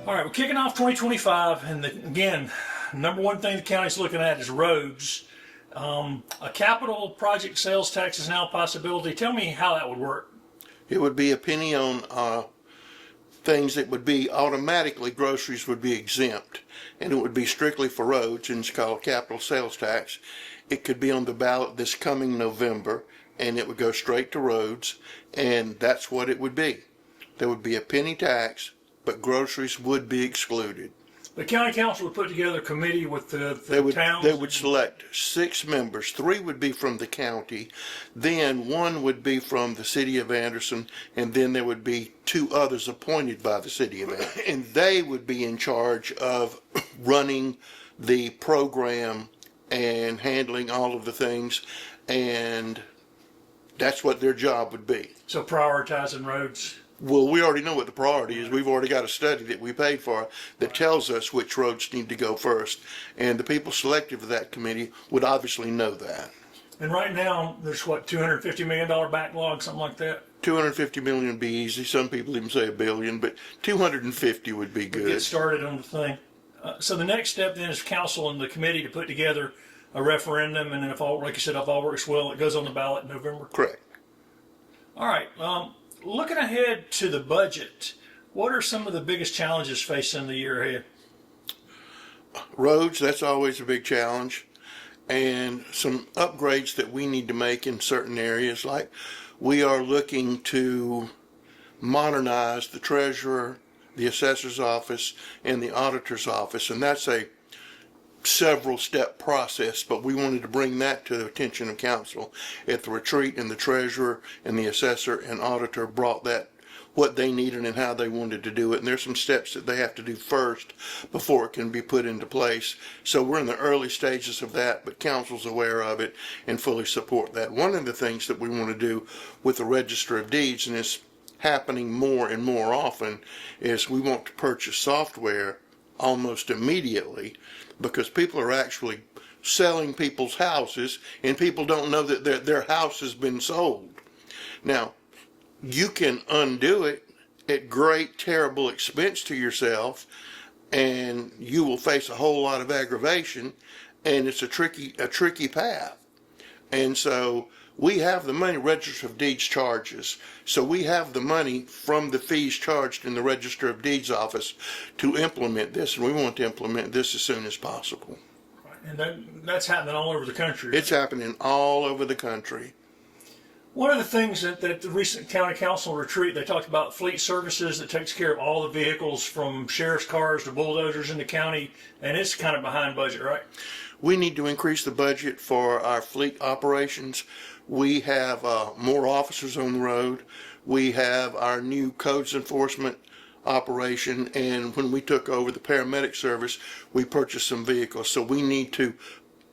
All right, we're kicking off 2025, and again, number one thing the county's looking at is roads. A capital project sales tax is now a possibility. Tell me how that would work. It would be a penny on things that would be automatically, groceries would be exempt, and it would be strictly for roads, and it's called capital sales tax. It could be on the ballot this coming November, and it would go straight to roads, and that's what it would be. There would be a penny tax, but groceries would be excluded. The county council would put together a committee with the towns. They would select 6 members. 3 would be from the county, then 1 would be from the city of Anderson, and then there would be 2 others appointed by the city of Anderson. And they would be in charge of running the program and handling all of the things, and that's what their job would be. So prioritizing roads. Well, we already know what the priority is. We've already got a study that we paid for that tells us which roads need to go first. And the people selected for that committee would obviously know that. And right now, there's what, $250 million backlog, something like that? 250 million would be easy. Some people even say $1 billion, but 250 would be good. Get started on the thing. So the next step then is council and the committee to put together a referendum, and then if all, like you said, if all works well, it goes on the ballot in November. Correct. All right. Looking ahead to the budget, what are some of the biggest challenges facing the year ahead? Roads, that's always a big challenge. And some upgrades that we need to make in certain areas, like we are looking to modernize the treasurer, the assessor's office, and the auditor's office. And that's a several step process, but we wanted to bring that to the attention of council at the retreat, and the treasurer and the assessor and auditor brought that, what they needed and how they wanted to do it. And there's some steps that they have to do first before it can be put into place. So we're in the early stages of that, but council's aware of it and fully support that. One of the things that we want to do with the Register of Deeds, and it's happening more and more often, is we want to purchase software almost immediately, because people are actually selling people's houses and people don't know that their house has been sold. Now, you can undo it at great, terrible expense to yourself, and you will face a whole lot of aggravation, and it's a tricky path. And so we have the money, Register of Deeds charges. So we have the money from the fees charged in the Register of Deeds office to implement this, and we want to implement this as soon as possible. And that's happening all over the country. It's happening all over the country. One of the things that the recent county council retreat, they talked about fleet services that takes care of all the vehicles from sheriff's cars to bulldozers in the county, and it's kind of behind budget, right? We need to increase the budget for our fleet operations. We have more officers on the road. We have our new codes enforcement operation, and when we took over the paramedic service, we purchased some vehicles. So we need to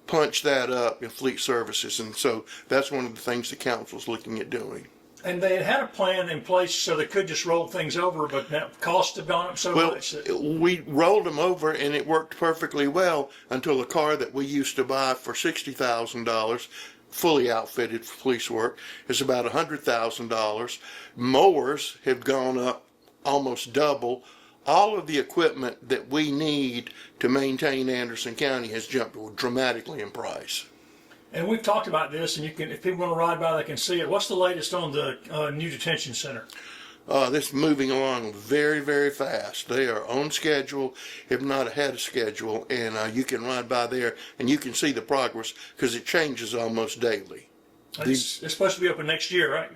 punch that up in fleet services, and so that's one of the things the council's looking at doing. And they had a plan in place so they could just roll things over, but now costs have gone up so much. We rolled them over and it worked perfectly well until a car that we used to buy for $60,000, fully outfitted for police work, is about $100,000. Mowers have gone up almost double. All of the equipment that we need to maintain Anderson County has jumped dramatically in price. And we've talked about this, and you can, if people want to ride by, they can see it. What's the latest on the new detention center? This is moving along very, very fast. They are on schedule, if not ahead of schedule, and you can ride by there and you can see the progress because it changes almost daily. It's supposed to be open next year, right?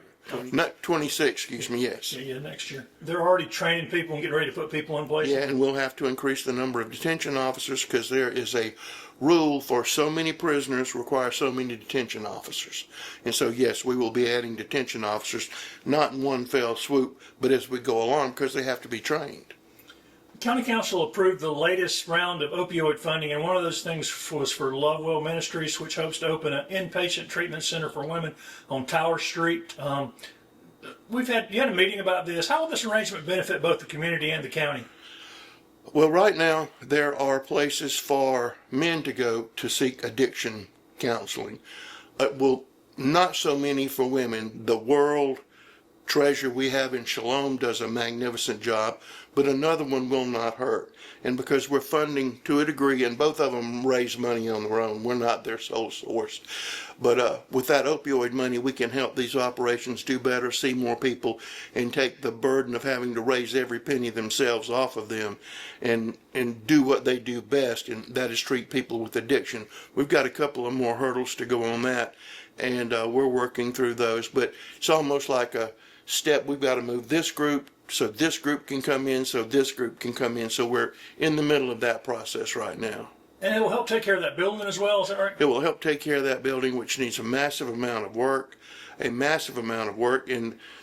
Not 26, excuse me, yes. Yeah, next year. They're already training people and getting ready to put people in place. Yeah, and we'll have to increase the number of detention officers because there is a rule for so many prisoners require so many detention officers. And so, yes, we will be adding detention officers, not in one fell swoop, but as we go along because they have to be trained. County Council approved the latest round of opioid funding, and one of those things was for Lovewell Ministries, which hopes to open an inpatient treatment center for women on Tower Street. You had a meeting about this. How will this arrangement benefit both the community and the county? Well, right now, there are places for men to go to seek addiction counseling. Well, not so many for women. The World Treasure we have in Shalom does a magnificent job, but another one will not hurt. And because we're funding to a degree, and both of them raise money on their own, we're not their sole source. But with that opioid money, we can help these operations do better, see more people, and take the burden of having to raise every penny themselves off of them and do what they do best, and that is treat people with addiction. We've got a couple of more hurdles to go on that, and we're working through those. But it's almost like a step. We've got to move this group so this group can come in, so this group can come in. So we're in the middle of that process right now. And it will help take care of that building as well, is that right? It will help take care of that building, which needs a massive amount of work. And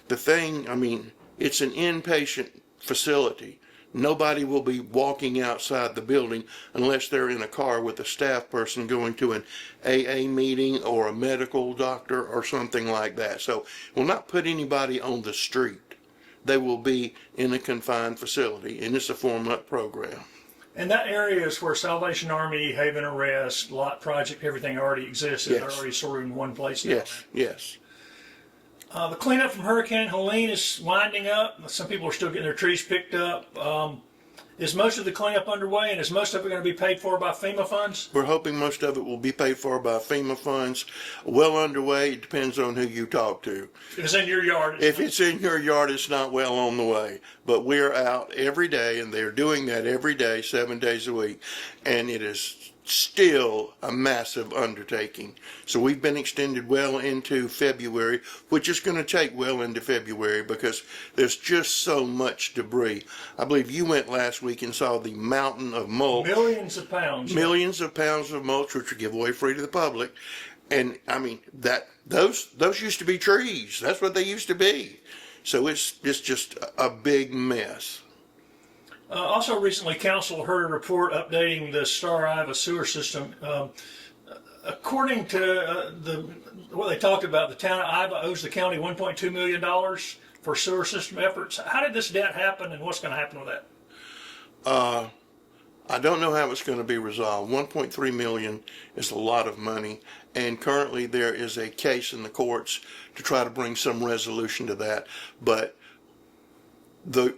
the thing, I mean, it's an inpatient facility. Nobody will be walking outside the building unless they're in a car with a staff person going to an AA meeting or a medical doctor or something like that. So we'll not put anybody on the street. They will be in a confined facility, and it's a 4-month program. And that area is where Salvation Army, Haven Arrest, Lot Project, everything already exists. Yes. They're already sort of in one place now. Yes. The cleanup from Hurricane Helene is winding up. Some people are still getting their trees picked up. Is most of the cleanup underway, and is most of it going to be paid for by FEMA funds? We're hoping most of it will be paid for by FEMA funds. Well underway. It depends on who you talk to. If it's in your yard. If it's in your yard, it's not well on the way. But we're out every day, and they're doing that every day, 7 days a week. And it is still a massive undertaking. So we've been extended well into February, which is going to take well into February because there's just so much debris. I believe you went last week and saw the mountain of mulch. Millions of pounds. Millions of pounds of mulch, which are giveaway free to the public. And I mean, those used to be trees. That's what they used to be. So it's just a big mess. Also recently, Council heard a report updating the Star Iva sewer system. According to what they talked about, the town of Iva owes the county $1.2 million for sewer system efforts. How did this debt happen, and what's going to happen with that? I don't know how it's going to be resolved. $1.3 million is a lot of money, and currently there is a case in the courts to try to bring some resolution to that. But the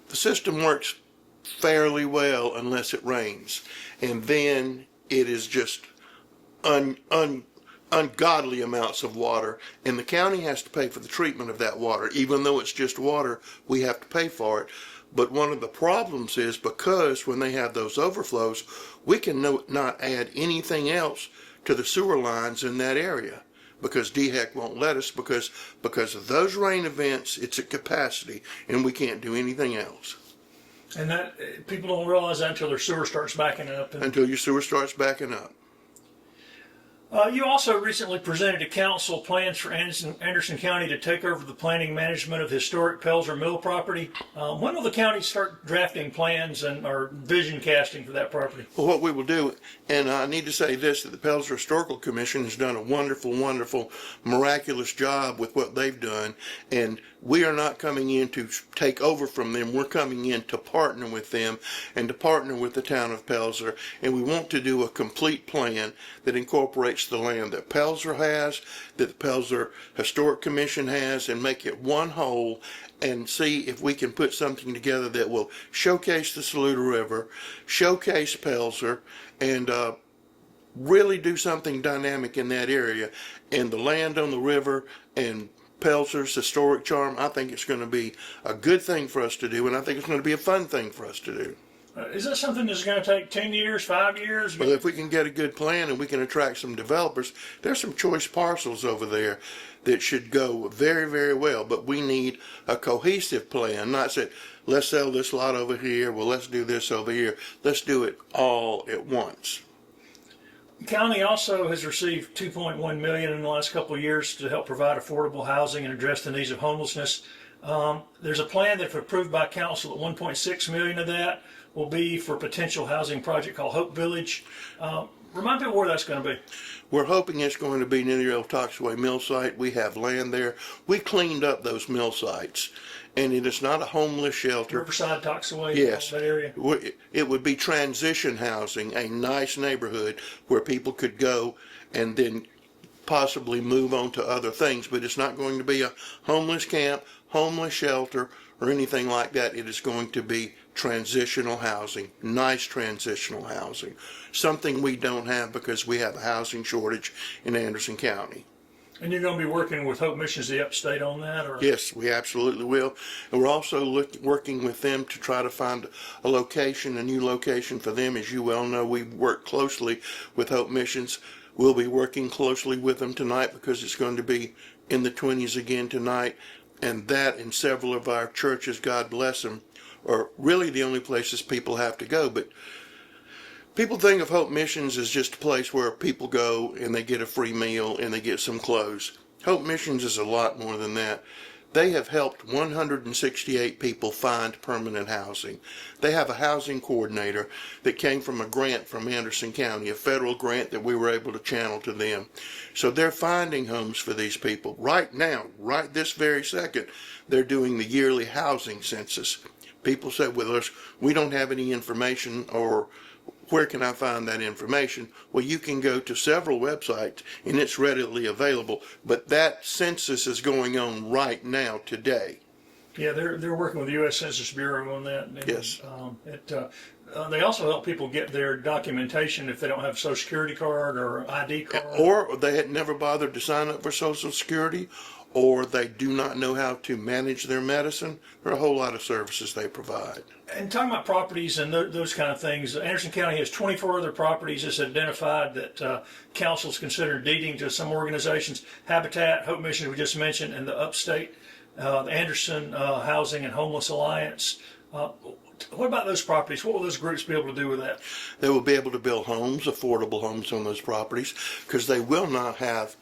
system works fairly well unless it rains, and then it is just ungodly amounts of water, and the county has to pay for the treatment of that water. Even though it's just water, we have to pay for it. But one of the problems is because when they have those overflows, we can not add anything else to the sewer lines in that area because DHEC won't let us because of those rain events. It's at capacity, and we can't do anything else. And that people don't realize that until their sewer starts backing up. Until your sewer starts backing up. You also recently presented to Council plans for Anderson County to take over the planning management of historic Pelzer Mill property. When will the county start drafting plans or vision casting for that property? Well, what we will do, and I need to say this, that the Pelzer Historical Commission has done a wonderful, wonderful, miraculous job with what they've done, and we are not coming in to take over from them. We're coming in to partner with them and to partner with the town of Pelzer, and we want to do a complete plan that incorporates the land that Pelzer has, that the Pelzer Historic Commission has, and make it one whole and see if we can put something together that will showcase the Saluda River, showcase Pelzer, and really do something dynamic in that area. And the land on the river and Pelzer's historic charm, I think it's going to be a good thing for us to do, and I think it's going to be a fun thing for us to do. Is that something that's going to take 10 years, 5 years? Well, if we can get a good plan and we can attract some developers, there's some choice parcels over there that should go very, very well. But we need a cohesive plan, not say, let's sell this lot over here, well, let's do this over here. Let's do it all at once. The county also has received $2.1 million in the last couple of years to help provide affordable housing and address the needs of homelessness. There's a plan that, if approved by council, that 1.6 million of that will be for a potential housing project called Hope Village. Remind people where that's going to be. We're hoping it's going to be near the old Toxaway mill site. We have land there. We cleaned up those mill sites, and it is not a homeless shelter. Riverside, Toxaway, Yes, that area. it would be transition housing, a nice neighborhood where people could go and then possibly move on to other things. But it's not going to be a homeless camp, homeless shelter, or anything like that. It is going to be transitional housing, nice transitional housing, something we don't have because we have a housing shortage in Anderson County. And you're going to be working with Hope Missions, the upstate, on that? Or? Yes, we absolutely will. And we're also working with them to try to find a location, a new location for them. As you well know, we work closely with Hope Missions. We'll be working closely with them tonight because it's going to be in the 20s again tonight. And that and several of our churches, God bless them, are really the only places people have to go. But people think of Hope Missions as just a place where people go and they get a free meal and they get some clothes. Hope Missions is a lot more than that. They have helped 168 people find permanent housing. They have a housing coordinator that came from a grant from Anderson County, a federal grant that we were able to channel to them. So they're finding homes for these people. Right now, right this very second, they're doing the yearly housing census. People say with us, we don't have any information, or where can I find that information? Well, you can go to several websites and it's readily available, but that census is going on right now today. Yeah, they're working with the U.S. Census Bureau on that. And, Yes. They also help people get their documentation if they don't have a Social Security card or ID card. Or they had never bothered to sign up for Social Security, or they do not know how to manage their medicine. There are a whole lot of services they provide. And talking about properties and those kind of things, Anderson County has 24 other properties that's identified that council's considered deeding to some organizations. Habitat, Hope Mission, we just mentioned, and the Upstate, the Anderson Housing and Homeless Alliance. What about those properties? What will those groups be able to do with that? They will be able to build homes, affordable homes on those properties, because they will not have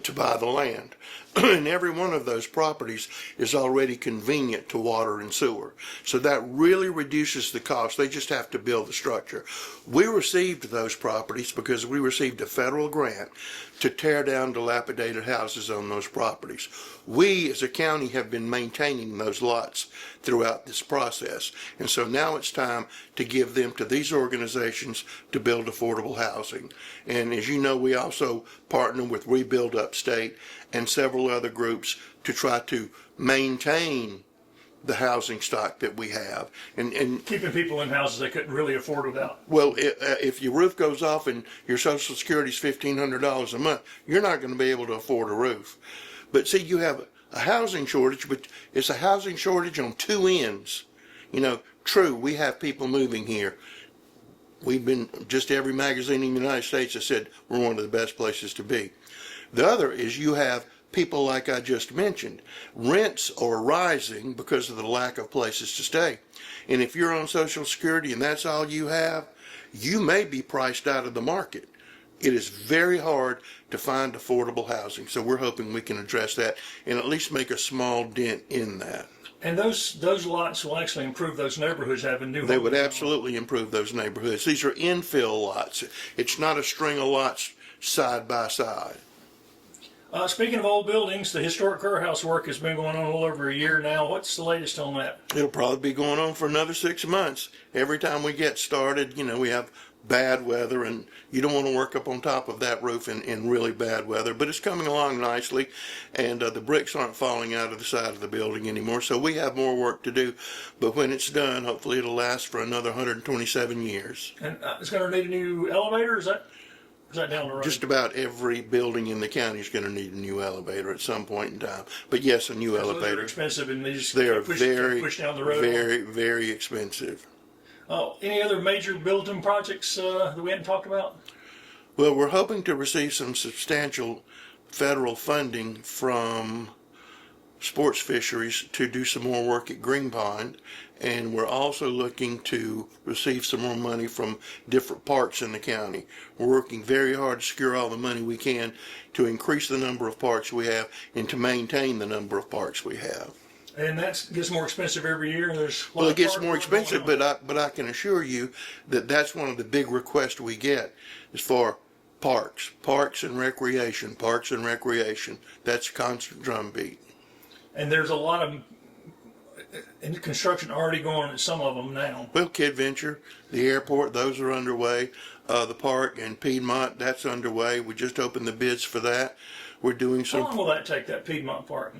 to buy the land. And every one of those properties is already convenient to water and sewer. So that really reduces the cost. They just have to build the structure. We received those properties because we received a federal grant to tear down dilapidated houses on those properties. We as a county have been maintaining those lots throughout this process. And so now it's time to give them to these organizations to build affordable housing. And as you know, we also partner with Rebuild Upstate and several other groups to try to maintain the housing stock that we have. And Keeping people in houses they couldn't really afford without. well, if your roof goes off and your Social Security is $1,500 a month, you're not going to be able to afford a roof. But see, you have a housing shortage, but it's a housing shortage on two ends. You know, true, we have people moving here. We've been, just every magazine in the United States has said we're one of the best places to be. The other is you have people like I just mentioned. Rents are rising because of the lack of places to stay. And if you're on Social Security and that's all you have, you may be priced out of the market. It is very hard to find affordable housing. So we're hoping we can address that and at least make a small dent in that. And those lots will actually improve those neighborhoods having new They homes. would absolutely improve those neighborhoods. These are infill lots. It's not a string of lots side by side. Speaking of old buildings, the historic courthouse work has been going on a little over a year now. What's the latest on that? It'll probably be going on for another 6 months. Every time we get started, you know, we have bad weather, and you don't want to work up on top of that roof in really bad weather. But it's coming along nicely, and the bricks aren't falling out of the side of the building anymore. So we have more work to do. But when it's done, hopefully it'll last for another 127 years. And it's going to need a new elevator? Is that down the road? Just about every building in the county is going to need a new elevator at some point in time. But yes, a new Those elevator. are expensive, and they just They are push down the road. very, very expensive. Any other major building projects that we hadn't talked about? Well, we're hoping to receive some substantial federal funding from sports fisheries to do some more work at Green Pond. And we're also looking to receive some more money from different parks in the county. We're working very hard to secure all the money we can to increase the number of parks we have and to maintain the number of parks we have. And that gets more expensive every year. There's a lot Well, it of gets hard more work going expensive, on. but I can assure you that that's one of the big requests we get is for parks and recreation, parks and recreation. That's a constant drumbeat. And there's a lot of in construction already going on at some of them now. Well, Kid Venture, the airport, those are underway. The park in Piedmont, that's underway. We just opened the bids for that. We're doing How some. long will that take, that Piedmont Park?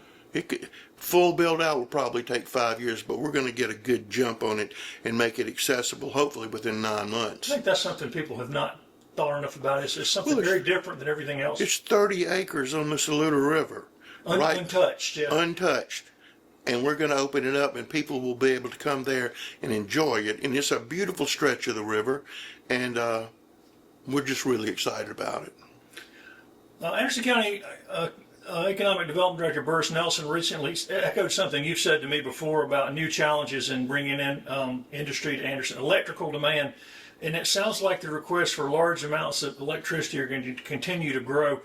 Full build out will probably take 5 years, but we're going to get a good jump on it and make it accessible, hopefully within 9 months. I think that's something people have not thought enough about. It's something very different than everything else. It's 30 acres on the Saluda River, right? Untouched, yeah. Untouched. And we're going to open it up, and people will be able to come there and enjoy it. And it's a beautiful stretch of the river, and we're just really excited about it. Anderson County Economic Development Director Burris Nelson recently echoed something you've said to me before about new challenges in bringing in industry to Anderson, electrical demand. And it sounds like the requests for large amounts of electricity are going to continue to grow.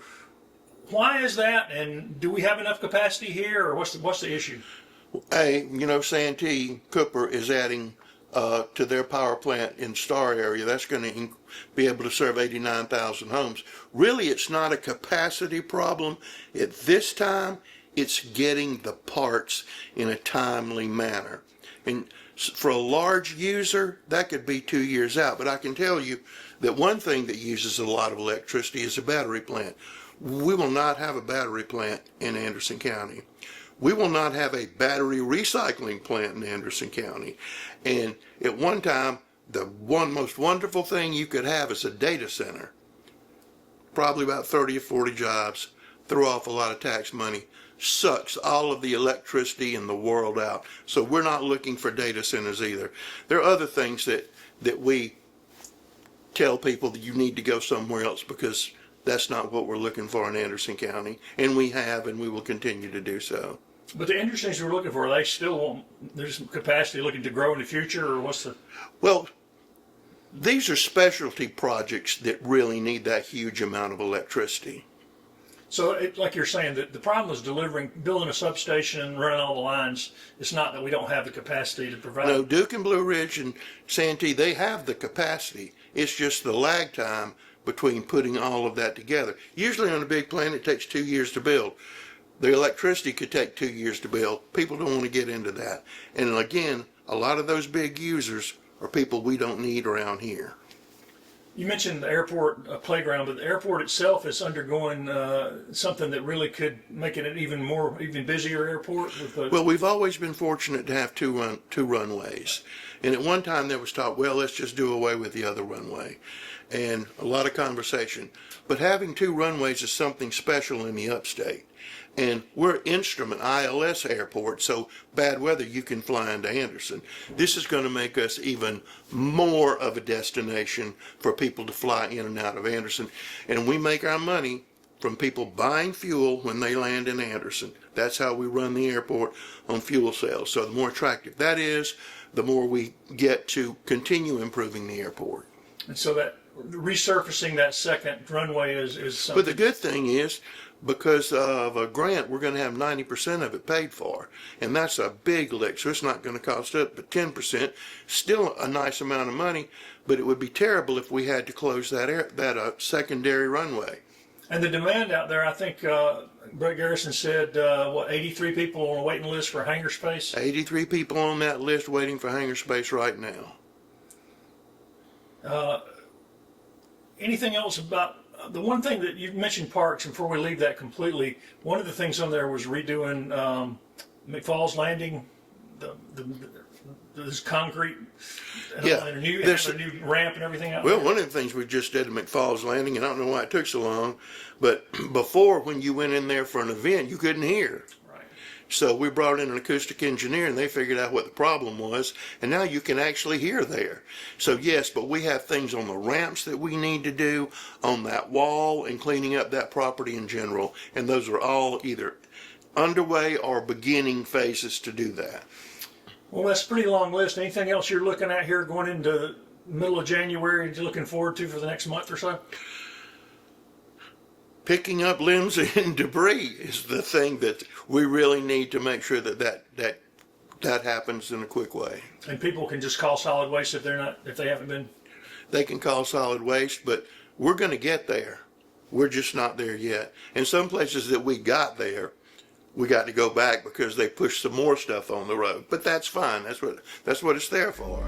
Why is that? And do we have enough capacity here, or what's the issue? Santee Cooper is adding to their power plant in Star area. That's going to be able to serve 89,000 homes. Really, it's not a capacity problem. At this time, it's getting the parts in a timely manner. And for a large user, that could be 2 years out. But I can tell you that one thing that uses a lot of electricity is a battery plant. We will not have a battery plant in Anderson County. We will not have a battery recycling plant in Anderson County. And at one time, the one most wonderful thing you could have is a data center. Probably about 30 or 40 jobs, throw off a lot of tax money, sucks all of the electricity in the world out. So we're not looking for data centers either. There are other things that we tell people that you need to go somewhere else because that's not what we're looking for in Anderson County. And we have, and we will continue to do so. But the industries we're looking for, they still want, there's capacity looking to grow in the future, or what's the? Well, these are specialty projects that really need that huge amount of electricity. So, like you're saying, the problem is building a substation and running all the lines. It's not that we don't have the capacity to provide. No, Duke and Blue Ridge and Santee, they have the capacity. It's just the lag time between putting all of that together. Usually on a big plant, it takes 2 years to build. The electricity could take 2 years to build. People don't want to get into that. And again, a lot of those big users are people we don't need around here. You mentioned the airport playground, but the airport itself is undergoing something that really could make it an even busier airport. Well, we've always been fortunate to have two runways. And at one time there was talk, well, let's just do away with the other runway. And a lot of conversation. But having two runways is something special in the upstate. And we're Instrument ILS airport, so bad weather you can fly into Anderson. This is going to make us even more of a destination for people to fly in and out of Anderson. And we make our money from people buying fuel when they land in Anderson. That's how we run the airport, on fuel sales. So the more attractive that is, the more we get to continue improving the airport. And so that resurfacing that second runway is something. But the good thing is, because of a grant, we're going to have 90% of it paid for. And that's a big lick, so it's not going to cost us but 10%. Still a nice amount of money, but it would be terrible if we had to close that secondary runway. And the demand out there, I think Brett Garrison said, 83 people on a waiting list for hangar space? 83 people on that list waiting for hangar space right now. Anything else about the one thing that you mentioned parks, and before we leave that completely, one of the things on there was redoing McFalls Landing, this concrete, and a new ramp and everything out Well, there. one of the things we just did at McFalls Landing, and I don't know why it took so long, but before, when you went in there for an event, you couldn't hear. So we brought in an acoustic engineer, and they figured out what the problem was, and now you can actually hear there. So yes, but we have things on the ramps that we need to do, on that wall, and cleaning up that property in general, and those are all either underway or beginning phases to do that. Well, that's a pretty long list. Anything else you're looking at here going into the middle of January you're looking forward to for the next month or so? Picking up limbs and debris is the thing that we really need to make sure that that happens in a quick way. And people can just call solid waste if they haven't been. They can call solid waste, but we're going to get there. We're just not there yet. In some places that we got there, we got to go back because they pushed some more stuff on the road. But that's fine. That's what it's there for.